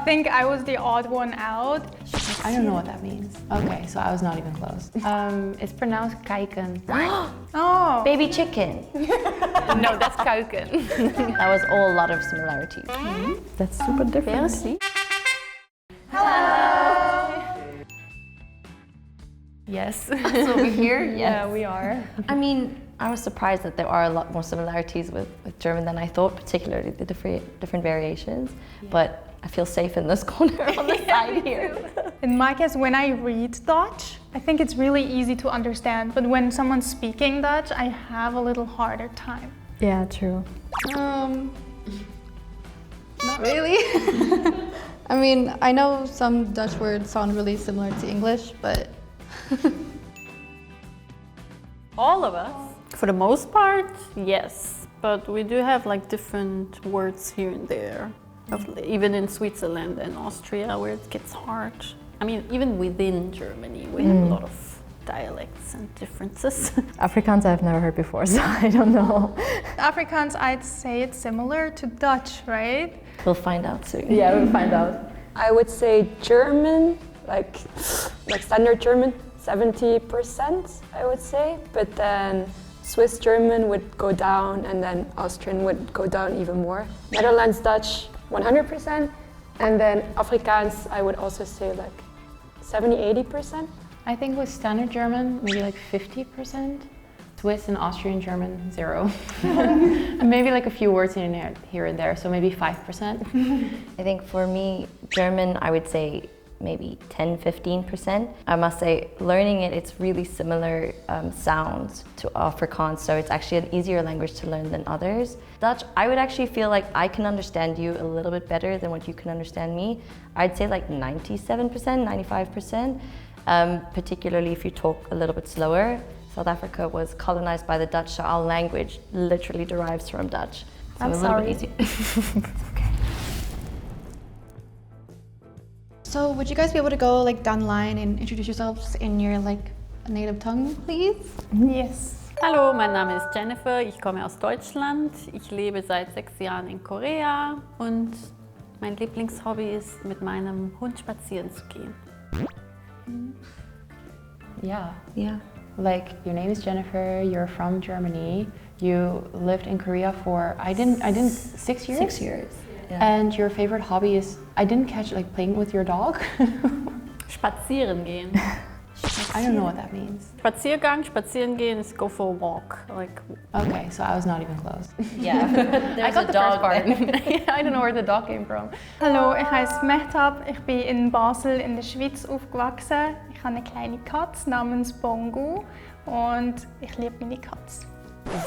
think I was the odd one out. I don't know what that means. Okay, so I was not even close. It's pronounced kijken. Oh. Baby chicken. No, that's kuiken. That was all a lot of similarities. That's super different. Yes. So we're here? Yeah, we are. I mean, I was surprised that there are a lot more similarities with German than I thought, particularly the different variations. But I feel safe in this corner on the side here. In my case, when I read Dutch, I think it's really easy to understand. But when someone's speaking Dutch, I have a little harder time. Yeah, true. Not really. I mean, I know some Dutch words sound really similar to English, but... All of us? For the most part, yes. But we do have like different words here and there. Even in Switzerland and Austria, where it gets hard. I mean, even within Germany, we have a lot of dialects and differences. Afrikaans I've never heard before, so I don't know. Afrikaans, I'd say it's similar to Dutch, right? We'll find out soon. Yeah, we'll find out. I would say German, like standard German, 70%, I would say. But then Swiss German would go down, and then Austrian would go down even more. Netherlands Dutch, 100%. And then Afrikaans, I would also say like 70-80%. I think with standard German, maybe like 50%. Swiss and Austrian German, 0. And maybe like a few words in here and there, so maybe 5%. I think for me, German, I would say maybe 10-15%. I must say, learning it, it's really similar sounds to Afrikaans, so it's actually an easier language to learn than others. Dutch, I would actually feel like I can understand you a little bit better than what you can understand me. I'd say like 97%, 95%, particularly if you talk a little bit slower. South Africa was colonized by the Dutch, so our language literally derives from Dutch. So I'm a little sorry. bit easier. So would you guys be able to go like down the line and introduce yourselves in your like native tongue, please? Yes. Hallo, mein Name ist Jennifer, ich komme aus Deutschland. Ich lebe seit 6 Jahren in Korea und mein Lieblingshobby ist, mit meinem Hund spazieren zu gehen. Yeah. Yeah. Like, your name is Jennifer, you're from Germany, you lived in Korea for, I didn't 6 years? 6 years. Yeah. And your favorite hobby is, I didn't catch, like playing with your dog? Spazieren gehen. I don't know what that means. Spazieren gehen is go for a walk. Like. Okay, so I was not even close. Yeah, I got the dog part. I don't know where the dog came from. Hallo, ich heiße Mehtap. Ich bin in Basel in der Schweiz aufgewachsen. Ich habe eine kleine Katze namens Bongo und ich liebe meine Katze.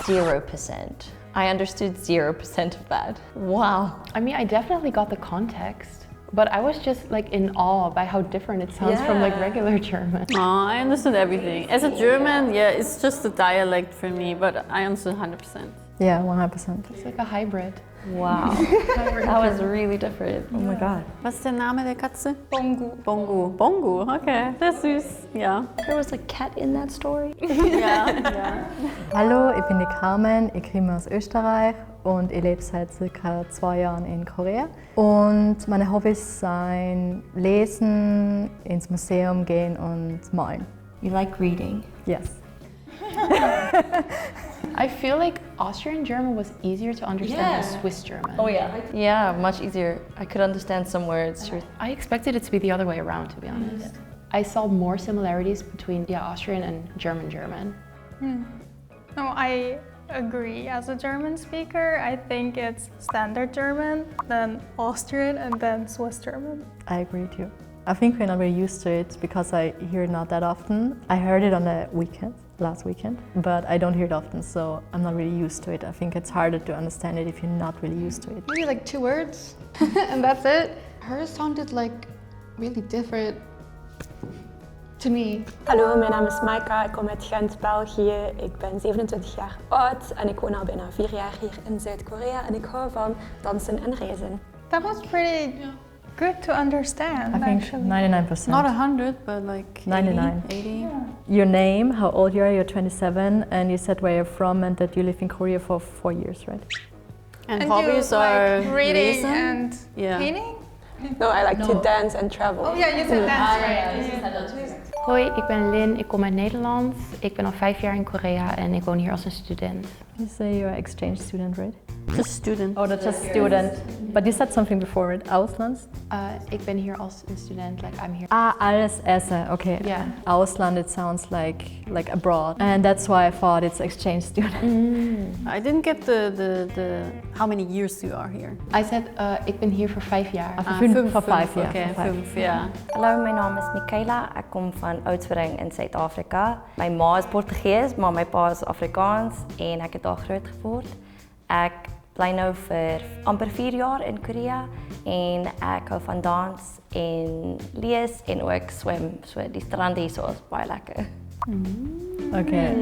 0%. I understood 0% of that. Wow. I mean, I definitely got the context, but I was just like in awe by how different it sounds from like regular German. Oh, I understood everything. As a German, yeah, it's just a dialect for me, but I understood 100%. Yeah, 100%. It's like a hybrid. Wow. That was really different. Oh my god. Was ist der Name der Katze? Bongo. Bongo. Bongo, okay. Das ist süß, ja. There was a cat in that story. Ja, ja. Hallo, ich bin die Carmen, ich komme aus Österreich und ich lebe seit ca. 2 Jahren in Korea. Und meine Hobbys sind Lesen, ins Museum gehen und malen. You like reading? Yes. I feel like Austrian German was easier to understand than Swiss German. Oh yeah. Yeah, much easier. I could understand some words. Sure. I expected it to be the other way around, to be honest. I saw more similarities between Austrian and German. No, I agree. As a German speaker, I think it's standard German, then Austrian, and then Swiss German. I agree too. I think we're not very used to it because I hear it not that often. I heard it on the weekend, last weekend, but I don't hear it often, so I'm not really used to it. I think it's harder to understand it if you're not really used to it. Maybe like 2 words and that's it. Hers sounded like really different to me. Hallo, mijn naam is Michaela, ik kom uit Gent, België. Ik ben 27 jaar oud en ik woon al bijna 4 jaar hier in Zuid-Korea en ik hou van dansen en reizen. That was pretty good to understand, I think actually. 99%. Not 100, but like 99. 80. Yeah. Your name, how old you are, you're 27, and you said where you're from and that you live in Korea for 4 years, right? And And hobbies you are like reading lesen. and Yeah. painting? No, I like to dance and travel. Oh yeah, you said that's right. Hoi, ik ben Lin, ik kom uit Nederland. Ik ben al 5 jaar in Korea en ik woon hier als een student. You say you're an exchange student, right? Just student. Oh, that's just student. But you said something before it. Ausland? Ik ben hier als een student, like I'm here. Ah, alles Essen. Okay. Yeah. Ausland, it sounds like abroad. And that's why I thought it's exchange student. I didn't get the how many years you are here. I said, ik ben hier voor 5 jaar. For 5 jaar. Okay, Voor 5. 5, ja. Hallo, mijn naam is Michaela. Ik kom van Oudtshoorn in Suid-Afrika. Mijn ma is Portugees, maar mijn pa is Afrikaans en ek het daar groot geword. Ek bly nou vir amper 4 jaar in Korea en ek hou van dans en lees en ook swem. So die strand hier so is baie lekker. Okay.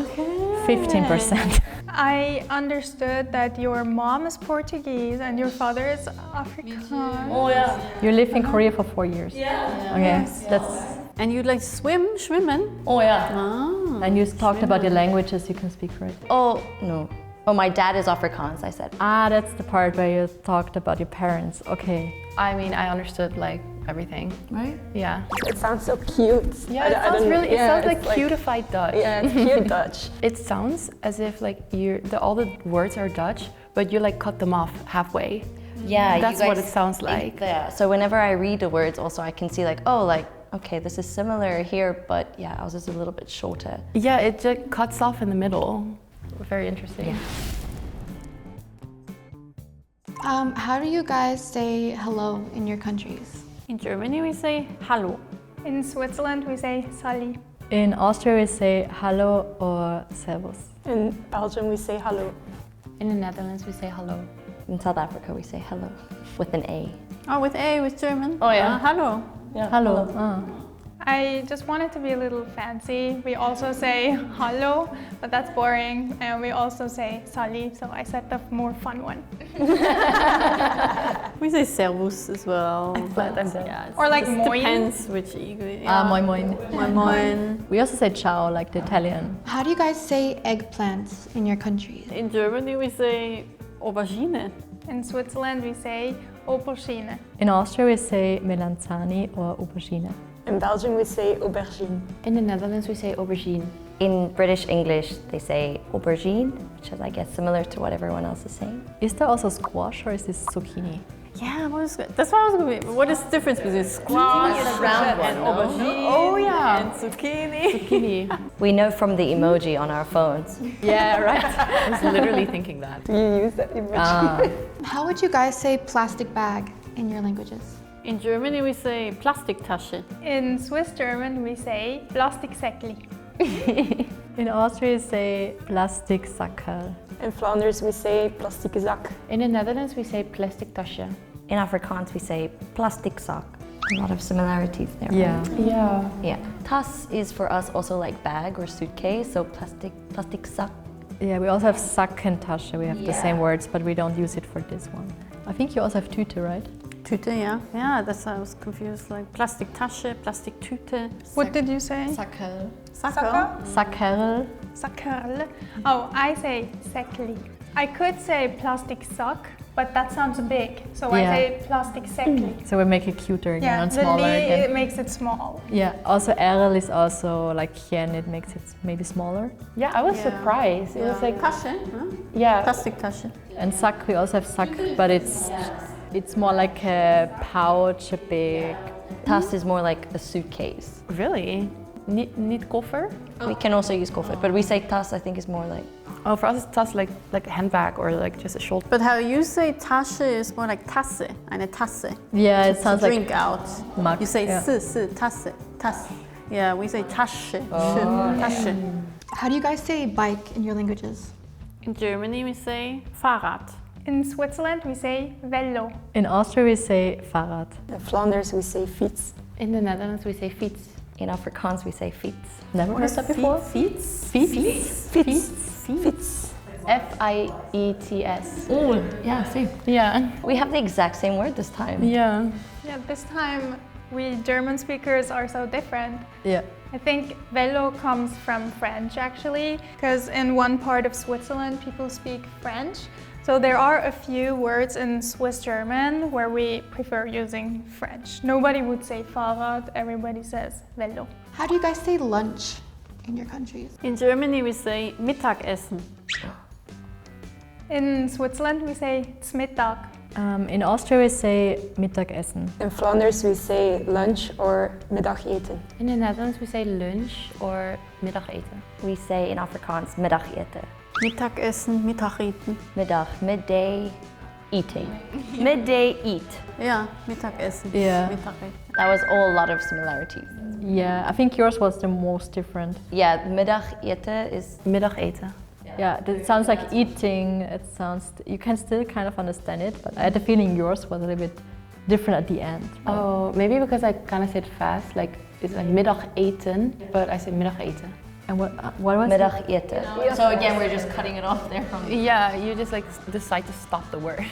Okay. 15%. I understood that your mom is Portuguese and your father is Afrikaans. Oh yeah. You lived in Korea for 4 years. Yeah. Okay. That's. And you like swimmen? Oh yeah. Ah. And you talked about your languages. You can speak for it. Oh, no. Oh, my dad is Afrikaans, I said. Ah, that's the part where you talked about your parents. Okay. I mean, I understood like everything. Right? Yeah. It sounds so cute. Yeah, it sounds really. It sounds like it's cutified Dutch. Yeah, it's cute Dutch. It sounds as if like all the words are Dutch, but you like cut them off halfway. Yeah, That's you what guys it sounds think like. that. So whenever I read the words also, I can see like, oh, like, okay, this is similar here, but yeah, ours is a little bit shorter. Yeah, it just cuts off in the middle. Very interesting. How do you guys say hello in your countries? In Germany we say hallo. In Switzerland we say Sali. In Austria, we say hallo or servus. In Belgium, we say hallo. In the Netherlands, we say hello. In South Africa, we say hello with an A. Oh, with A, with German? Oh, yeah. Hallo. Yeah, Hallo. Ah. I just wanted to be a little fancy. We also say hallo, but that's boring. And we also say Sali, so I said the more fun one. We say servus as well. But yeah, Or like it moin. depends which English. Ah, moin moin. Moin moin. We also say ciao, like the Italian. How do you guys say eggplants in your countries? In Germany we say aubergine. In Switzerland we say Aubergine. In Austria, we say melanzani or aubergine. In Belgium, we say aubergine. In the Netherlands, we say aubergine. In British English, they say aubergine, which is, I guess, similar to what everyone else is saying. Is there also squash or is this zucchini? Yeah, that's what I was going to be. What is the difference between squash and aubergine? Oh, yeah. And zucchini. Zucchini. We know from the emoji on our phones. Yeah, right. I was literally thinking that. Do you use that image? Ah, How would you guys say plastic bag in your languages? In Germany we say Plastiktasche. In Swiss German we say Plastiksäckli. in Austria, we say Plastiksackerl. In Flanders, we say plastieke zak. In the Netherlands, we say plastic tasje. In Afrikaans, we say plastikzak. A lot of similarities there. Yeah. Right? Yeah. Yeah. Tas is for us also like bag or suitcase, so plastikzak. Yeah, we also have Sack and Tasche. We have the same words, but we don't use it for this one. I think you also have Tüte, right? Tüte, yeah. Yeah, that's why I was confused. Like Plastiktasche, Plastiktüte. What did you say? Sackerl. Sackerl. Sackerl. Sackerl. Oh, I say säckli. I could say Plastiksack, but that sounds big, so I Yeah. say Plastiksäckli. So we make it cuter again Yeah, and the smaller li, again. it makes it small. Yeah, also Erl is also like Hien, it makes it maybe smaller. Yeah, I was surprised. It was like, Tasche, huh? yeah. Plastiktasche. And Sack, we also have Sack, but it's more like a pouch, a big. Tas is more like a suitcase. Really? Niet koffer? We can also use koffer, but we say tas, I think, is more like. Oh, for us it's tas like a handbag or like just a shoulder. But how you say Tasche is more like Tasse, eine Tasse. Yeah, it To sounds like drink out. mug. You say yeah. Tasse, Tasse. Yeah, we say Tasche, Tasche. How do you guys say bike in your languages? In Germany we say Fahrrad. In Switzerland we say Velo. In Austria, we say Fahrrad. In Flanders, we say fiets. In the Netherlands we say fiets. In Afrikaans, we say fiets. Never heard that before? Fiets? Fiets? Fiets. F-I-E-T-S. Oh, yeah, same. Yeah. We have the exact same word this time. Yeah. Yeah, this time we German speakers are so different. Yeah. I think Velo comes from French actually, because in one part of Switzerland people speak French, So there are a few words in Swiss German where we prefer using French. Nobody would say Fahrrad, everybody says Velo. How do you guys say lunch in your countries? In Germany we say Mittagessen. In Switzerland we say Zmittag. In Austria we say Mittagessen. In Flanders we say lunch or middageten. In the Netherlands we say lunch or middageten. We say in Afrikaans middageten. Mittagessen, Mittageten. Middag, midday eating. Midday eat. Ja, Mittagessen. Yeah. Mittageten. That was all a lot of similarities. Yeah, I think yours was the most different. Yeah, middageten is Middageten. Yeah, it sounds like eating. It sounds, you can still kind of understand it, but I had the feeling yours was a little bit different at the end. Oh, maybe because I kind of said fast, like it's like middageten, but I said middageten. And what was it? middageten. So again, we're just cutting it off there from Yeah, you just like decide to stop the word.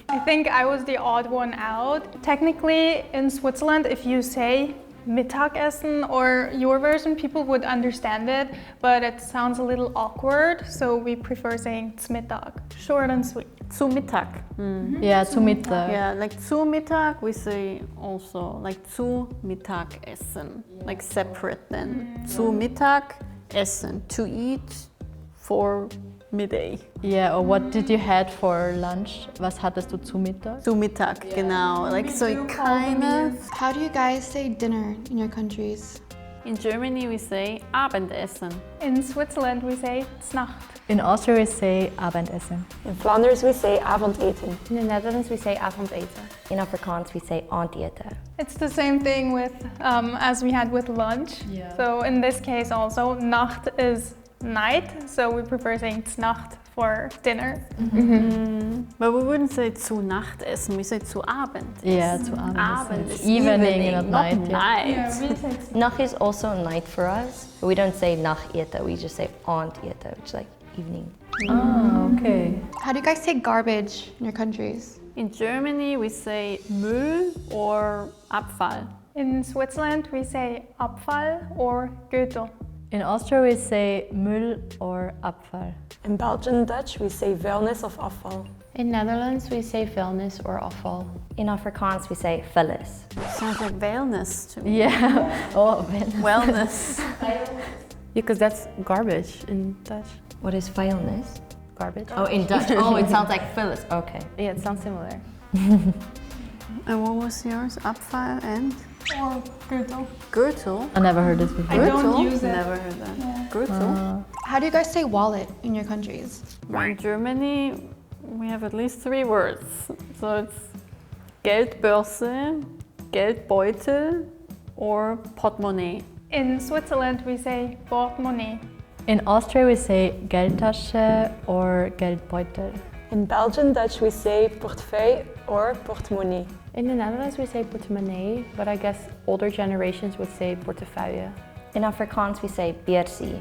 I think I was the odd one out. Technically, in Switzerland, if you say Mittagessen or your version, people would understand it, but it sounds a little awkward, so we prefer saying Zmittag. Short and sweet. Zu Mittag. Yeah, zu Mittag. Yeah, like zu Mittag we say also like zu Mittagessen, like separate then. Zu Mittagessen, to eat for midday. Yeah, or what did you had for lunch? Was hattest du zu Mittag? Zu Mittag, genau. Like so it kind of. How do you guys say dinner in your countries? In Germany we say Abendessen. In Switzerland, we say Znacht. In Austria we say Abendessen. In Flanders we say avondeten. In the Netherlands we say avondeten. In Afrikaans, we say aandeten. It's the same thing with as we had with lunch. Yeah. So in this case also, Nacht is night, so we prefer saying Znacht for dinner. But we wouldn't say zu Nachtessen, we say zu Abend. Yeah, zu Abendessen. Abend It's is evening, not night. Not Yeah. night. Nacht is also night for us. But we don't say nachteten, we just say aandeten, which is like evening. Oh, okay. How do you guys say garbage in your countries? In Germany we say Müll or Abfall. In Switzerland, we say Abfall or Götel. In Austria we say Müll or Abfall. In Belgian Dutch we say vuilnis of afval. In Netherlands we say vuilnis or afval. In Afrikaans, we say vullis. Sounds like wellness to me. Yeah. Oh, man. Wellness. Yeah, because that's garbage in Dutch. What is vuilnis? Garbage. Oh, in Dutch. Oh, it sounds like vullis. Okay. Yeah, it sounds similar. And what was yours? Abfall and? Or Götel. Gürtel? I never heard this before. I don't Gürtel? use it. Never heard that. Gürtel? How do you guys say wallet in your countries? In Germany, we have at least 3 words. So it's Geldbörse, Geldbeutel, or Portemonnaie. In Switzerland, we say Portemonnaie. In Austria we say Geldtasche or Geldbeutel. In Belgian Dutch we say portefeuille or portemonnee. In the Netherlands we say portemonnee, but I guess older generations would say portefeuille. In Afrikaans, we say biersie.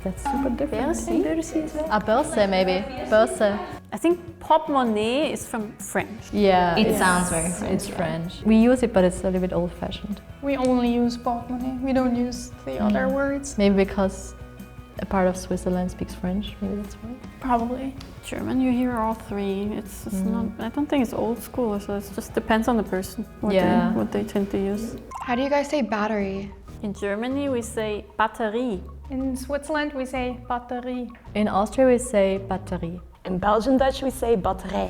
That's super different. Börse? A Börse maybe. Börse. I think portemonnaie is from French. Yeah. It it's- sounds very French. It's French. We use it, but it's a little bit old-fashioned. We only use Portemonnaie. We don't use the other words. Maybe because a part of Switzerland speaks French. Maybe that's why. Probably. German, you hear all 3. It's not. I don't think it's old school. So it just depends on the person Yeah. what they tend to use. How do you guys say battery? In Germany, we say Batterie. In Switzerland, we say Batterie. In Austria we say Batterie. In Belgian Dutch we say batterij.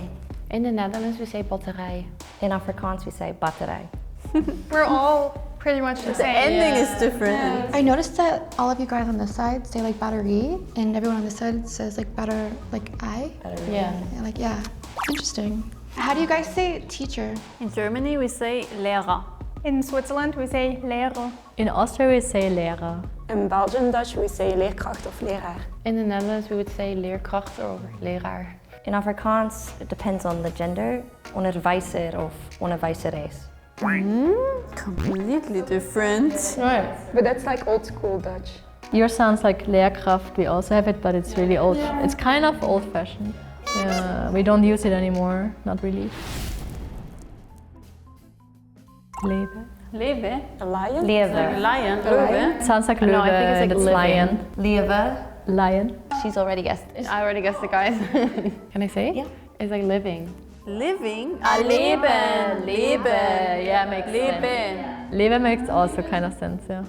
In the Netherlands we say batterij. In Afrikaans, we say batterij. We're all pretty much the same. Ending is different. I noticed that all of you guys on this side say like battery, and everyone on this side says like batter, like I. Yeah. Yeah, like yeah, interesting. How do you guys say teacher? In Germany, we say Lehrer. In Switzerland, we say Lehrer. In Austria we say Lehrer. In Belgian Dutch we say leerkracht of leraar. In the Netherlands we would say leerkracht or leraar. In Afrikaans, it depends on the gender. Onderwijzer of onderwijzeres. Completely different. Right. But that's like old school Dutch. Yours sounds like Lehrkraft. We also have it, but it's really old. It's kind of old-fashioned. Yeah, we don't use it anymore. Not really. Lebe. Leve. A lion? Lewe. Lion. Löwe. It sounds like No, Löwe I think it's like and it's living. lion. Lewe. Lion. She she's already guessed it. I already guessed it, guys. Can I say it? Yeah. It's like living. Living? Leben. Leben. Yeah, makes Leben. sense. Leben makes also kind of sense, yeah.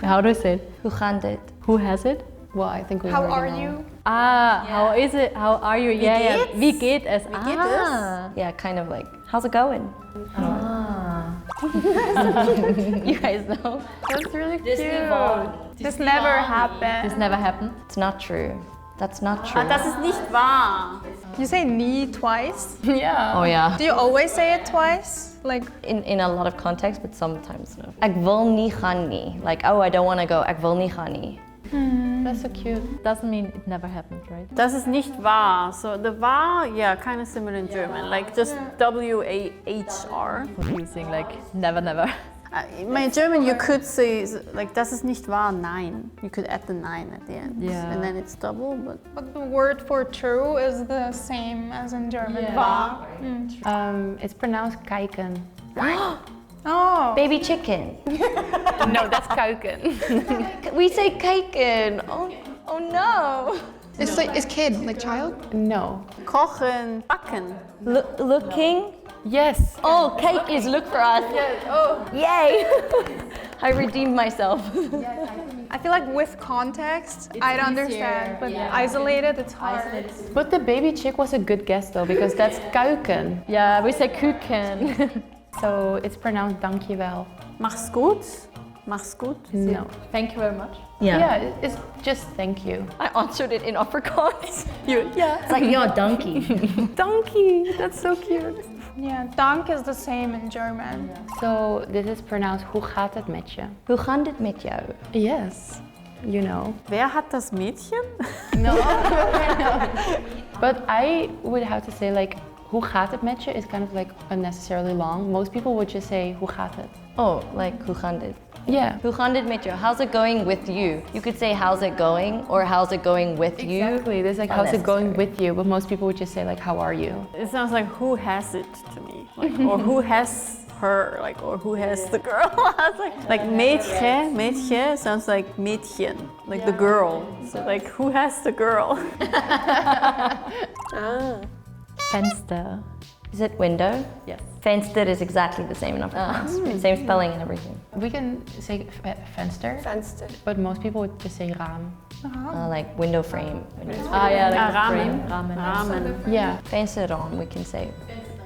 How do I say it? Hoe gaat het? Who has it? Well, I think we How already are know. you? How is it? How are you? Yeah, yeah. Wie geht es? Yeah, kind of like, how's it going? You guys know? That's really cute. This never happened. This never happened. It's not true. That's not true. Das ist nicht wahr. You say nie twice? Yeah. Oh yeah. Do you always say it twice? Like, In a lot of contexts, but sometimes no. Ik wil niet gaan nie. Like, oh, I don't want to go. Ik wil niet gaan nie. That's so cute. Doesn't mean it never happened, right? Das ist nicht wahr. So the wahr, yeah, kind of similar in German. Like just W-A-H-R. Confusing, like never, never. In German, you could say like das ist nicht wahr, nein. You could add the nein at the end, Yeah. and then it's double. but the word for true is the same as in German. Wahr. It's pronounced kijken. Oh. Baby chicken. No, that's kuiken. We say kijken. Oh no. It's like, is kid, like child? No. Kochen, backen. Looking. Yes. Oh, cake is look for us. Yay. I redeemed myself. I feel like with context, I'd understand, but isolated, it's hard. But the baby chick was a good guess though, because that's kuiken. Yeah, we say kuchen. So it's pronounced dankjewel. Mach's gut. Mach's gut. No. Thank you very much. Yeah, it's just thank you. I answered it in Afrikaans. Yeah. It's like, yeah, donkey. Donkey. That's so cute. Yeah, dank is the same in German. So this is pronounced hoe gaat het met je? Hoe gaat het met jou? Yes. You know. Wer hat das Mädchen? No. But I would have to say like hoe gaat het met je is kind of like unnecessarily long. Most people would just say hoe gaat het? Oh, like, hoe gaat het? Yeah. Hoe gaat het met jou? How's it going with you? You could say how's it going or how's it going with you. Exactly. There's like how's it going with you, but most people would just say like how are you? It sounds like who has it to me, like, or who has her, like, or who has the girl. I was like mädchen sounds like mädchen, like the girl. So like who has the girl? Fenster. Is it window? Yes. Venster is exactly the same in Afrikaans. Same spelling and everything. We can say venster, Venster. but most people would just say raam. Like window frame. Yeah, like the Ramen. frame. Ramen. Yeah. Vensteron, we can say.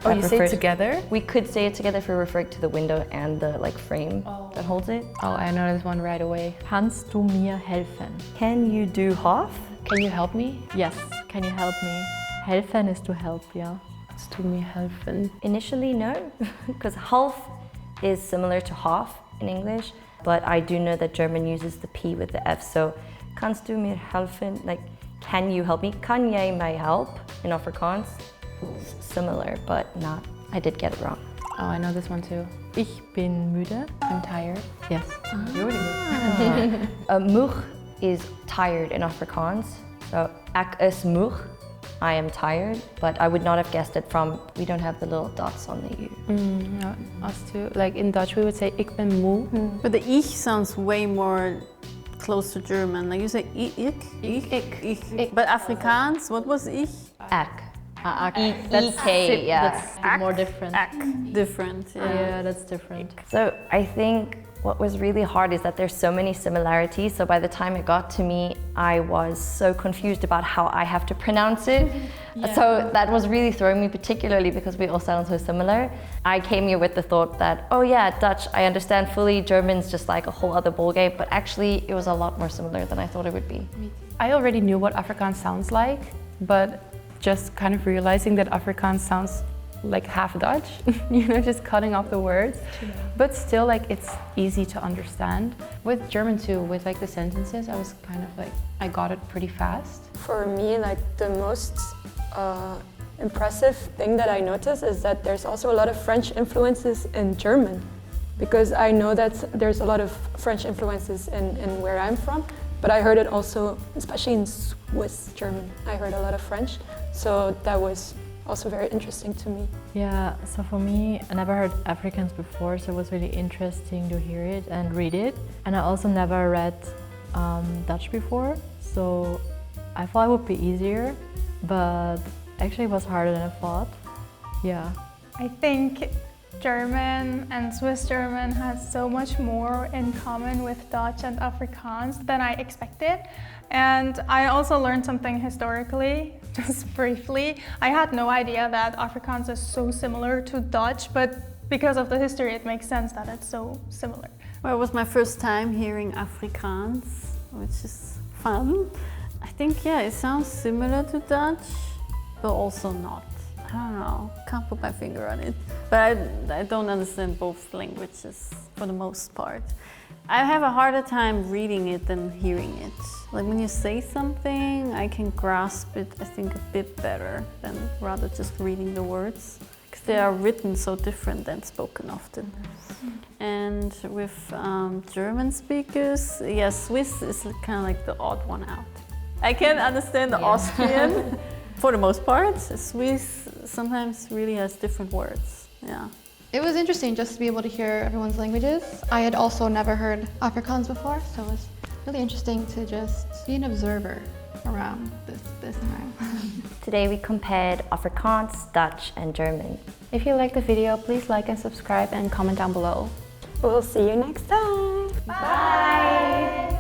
Oh, That you say it refers- together? We could say it together if we're referring to the window and the like frame that holds it. Oh, I noticed one right away. Kannst du mir helfen? Can you do half? Can you help me? Yes. Can you help me? Helfen is to help, yeah. Kannst du mir helfen? Initially, no, because half is similar to half in English, but I do know that German uses the P with the F. So, kannst du mir helfen? Like, can you help me? Kan jij mij help in Afrikaans? Similar, but not. I did get it wrong. Oh, I know this one too. Ich bin müde. I'm tired. Yes. Moeg is tired in Afrikaans. So, ek is moeg. I am tired, but I would not have guessed it from, we don't have the little dots on the U. No, us too. Like in Dutch, we would say ik ben moe. But the ich sounds way more close to German. Like you say ich. But Afrikaans, what was ich? Ek. That's EK, yeah. That's more different. Ak. Different. Yeah. Yeah, that's different. So I think what was really hard is that there's so many similarities. So by the time it got to me, I was so confused about how I have to pronounce it. So that was really throwing me, particularly because we all sound so similar. I came here with the thought that, oh yeah, Dutch, I understand fully. German's just like a whole other ballgame. But actually, it was a lot more similar than I thought it would be. I already knew what Afrikaans sounds like, but just kind of realizing that Afrikaans sounds like half Dutch, you know, just cutting off the words. But still, like, it's easy to understand. With German too, with like the sentences, I was kind of like, I got it pretty fast. For me, like the most impressive thing that I noticed is that there's also a lot of French influences in German, because I know that there's a lot of French influences in where I'm from, but I heard it also, especially in Swiss German, I heard a lot of French, so that was also very interesting to me. Yeah, so for me, I never heard Afrikaans before, so it was really interesting to hear it and read it. And I also never read Dutch before, so I thought it would be easier, but actually it was harder than I thought. Yeah. I think German and Swiss German has so much more in common with Dutch and Afrikaans than I expected. And I also learned something historically, just briefly. I had no idea that Afrikaans is so similar to Dutch, but because of the history, it makes sense that it's so similar. Well, it was my first time hearing Afrikaans, which is fun. I think, yeah, it sounds similar to Dutch, but also not. I don't know, can't put my finger on it. But I don't understand both languages for the most part. I have a harder time reading it than hearing it. Like when you say something, I can grasp it, I think, a bit better than rather just reading the words. Because they are written so different than spoken often. And with German speakers, yeah, Swiss is kind of like the odd one out. I can understand the Austrian. For the most part, Swiss sometimes really has different words, yeah. It was interesting just to be able to hear everyone's languages. I had also never heard Afrikaans before, so it was really interesting to just be an observer around this time. Today we compared Afrikaans, Dutch and German. If you like the video, please like and subscribe and comment down below. We'll see you next time. Bye!